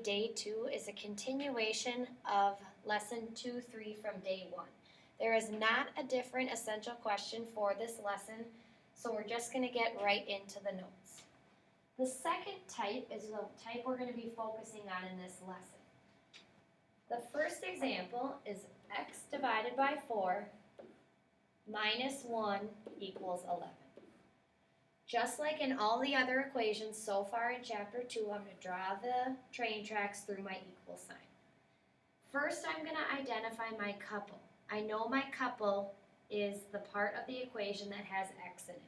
today, day 2, is a continuation of lesson 2-3 from day 1. There is not a different essential question for this lesson, so we're just going to get right into the notes. The second type is the type we're going to be focusing on in this lesson. The first example is x divided by 4 minus 1 equals 11. Just like in all the other equations so far in chapter 2, I'm going to draw the train tracks through my equal sign. First, I'm going to identify my couple. I know my couple is the part of the equation that has x in it.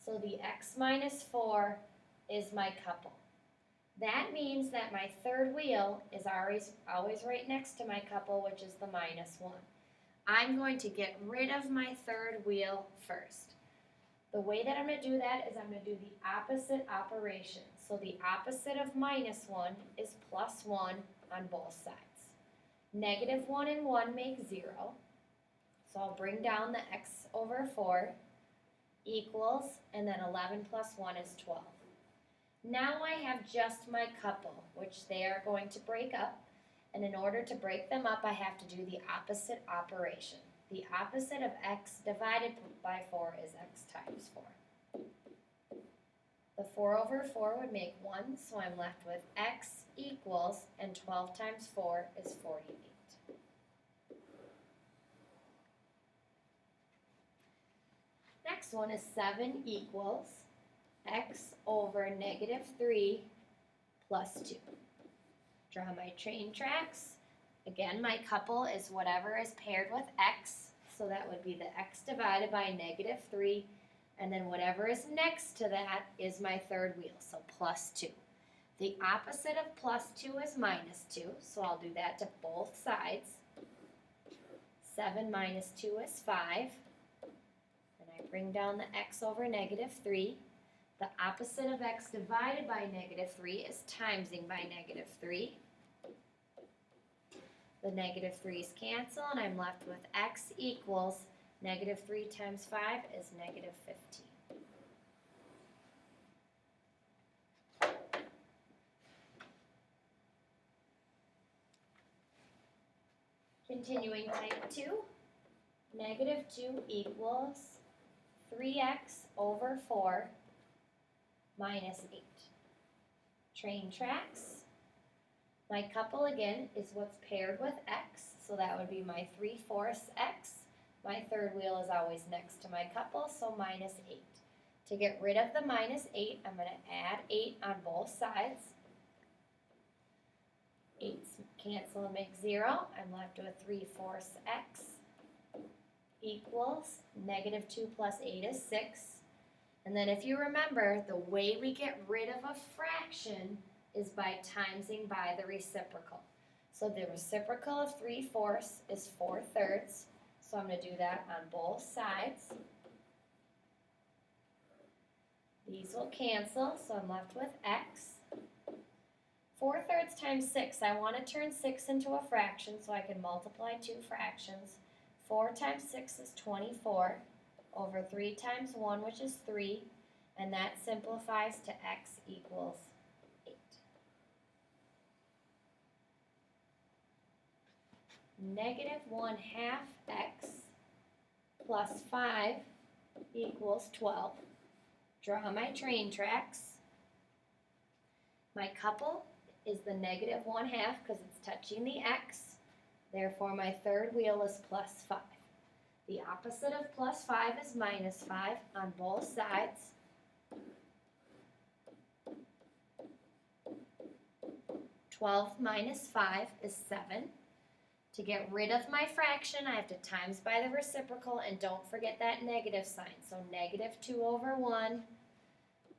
So the x minus 4 is my couple. That means that my third wheel is always right next to my couple, which is the minus 1. I'm going to get rid of my third wheel first. The way that I'm going to do that is I'm going to do the opposite operation. So the opposite of minus 1 is plus 1 on both sides. Negative 1 and 1 make 0. So I'll bring down the x over 4 equals, and then 11 plus 1 is 12. Now I have just my couple, which they are going to break up. And in order to break them up, I have to do the opposite operation. The opposite of x divided by 4 is x times 4. The 4 over 4 would make 1, so I'm left with x equals, and 12 times 4 is 48. Next one is 7 equals x over negative 3 plus 2. Draw my train tracks. Again, my couple is whatever is paired with x, so that would be the x divided by negative 3, and then whatever is next to that is my third wheel, so plus 2. The opposite of plus 2 is minus 2, so I'll do that to both sides. 7 minus 2 is 5, and I bring down the x over negative 3. The opposite of x divided by negative 3 is timesing by negative 3. The negative 3's cancel, and I'm left with x equals negative 3 times 5 is negative 15. Continuing type 2, negative 2 equals 3x over 4 minus 8. Train tracks. My couple, again, is what's paired with x, so that would be my 3/4 x. My third wheel is always next to my couple, so minus 8. To get rid of the minus 8, I'm going to add 8 on both sides. 8's cancel and make 0. I'm left with 3/4 x equals negative 2 plus 8 is 6. And then if you remember, the way we get rid of a fraction is by timesing by the reciprocal. So the reciprocal of 3/4 is 4/3. So I'm going to do that on both sides. These will cancel, so I'm left with x. 4/3 times 6, I want to turn 6 into a fraction so I can multiply two fractions. 4 times 6 is 24 over 3 times 1, which is 3, and that simplifies to x equals 8. Negative 1/2 x plus 5 equals 12. Draw my train tracks. My couple is the negative 1/2 because it's touching the x. Therefore, my third wheel is plus 5. The opposite of plus 5 is minus 5 on both sides. 12 minus 5 is 7. To get rid of my fraction, I have to times by the reciprocal, and don't forget that negative sign. So negative 2 over 1,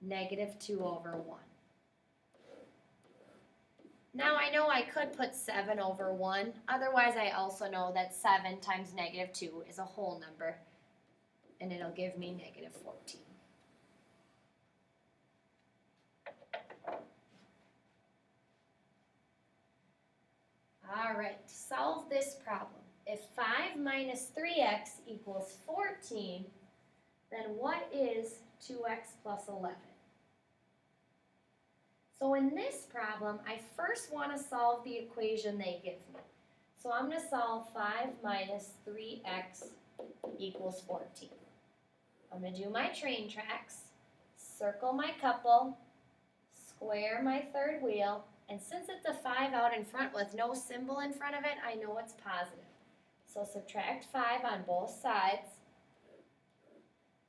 negative 2 over 1. Now I know I could put 7 over 1. Otherwise, I also know that 7 times negative 2 is a whole number, and it'll give me negative 14. All right, to solve this problem, if 5 minus 3x equals 14, then what is 2x plus 11? So in this problem, I first want to solve the equation they give me. So I'm going to solve 5 minus 3x equals 14. I'm going to do my train tracks, circle my couple, square my third wheel, and since it's a 5 out in front with no symbol in front of it, I know it's positive. So subtract 5 on both sides.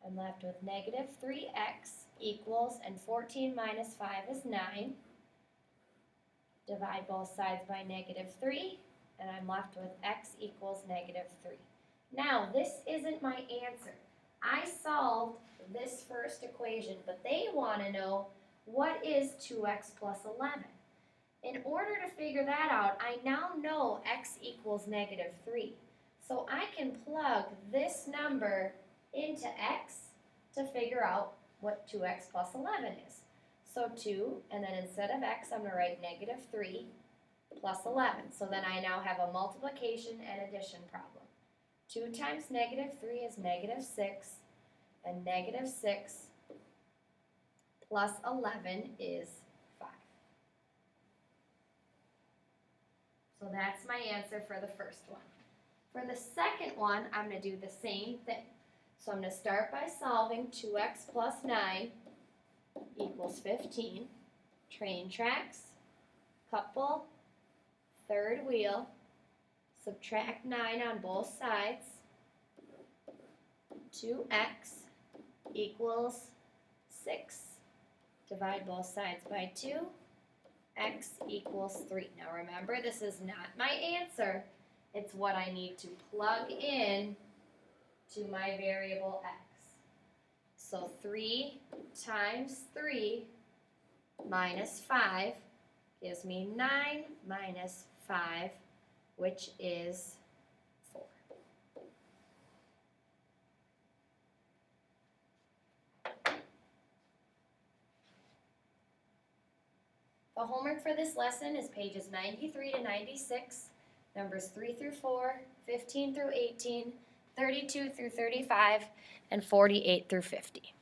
I'm left with negative 3x equals, and 14 minus 5 is 9. Divide both sides by negative 3, and I'm left with x equals negative 3. Now, this isn't my answer. I solved this first equation, but they want to know what is 2x plus 11. In order to figure that out, I now know x equals negative 3. So I can plug this number into x to figure out what 2x plus 11 is. So 2, and then instead of x, I'm going to write negative 3 plus 11. So then I now have a multiplication and addition problem. 2 times negative 3 is negative 6, and negative 6 plus 11 is 5. So that's my answer for the first one. For the second one, I'm going to do the same thing. So I'm going to start by solving 2x plus 9 equals 15. Train tracks, couple, third wheel, subtract 9 on both sides. 2x equals 6. Divide both sides by 2. X equals 3. Now remember, this is not my answer. It's what I need to plug in to my variable x. So 3 times 3 minus 5 gives me 9 minus 5, which is 4. The homework for this lesson is pages 93 to 96, numbers 3 through 4, 15 through 18, 32 through 35, and 48 through 50.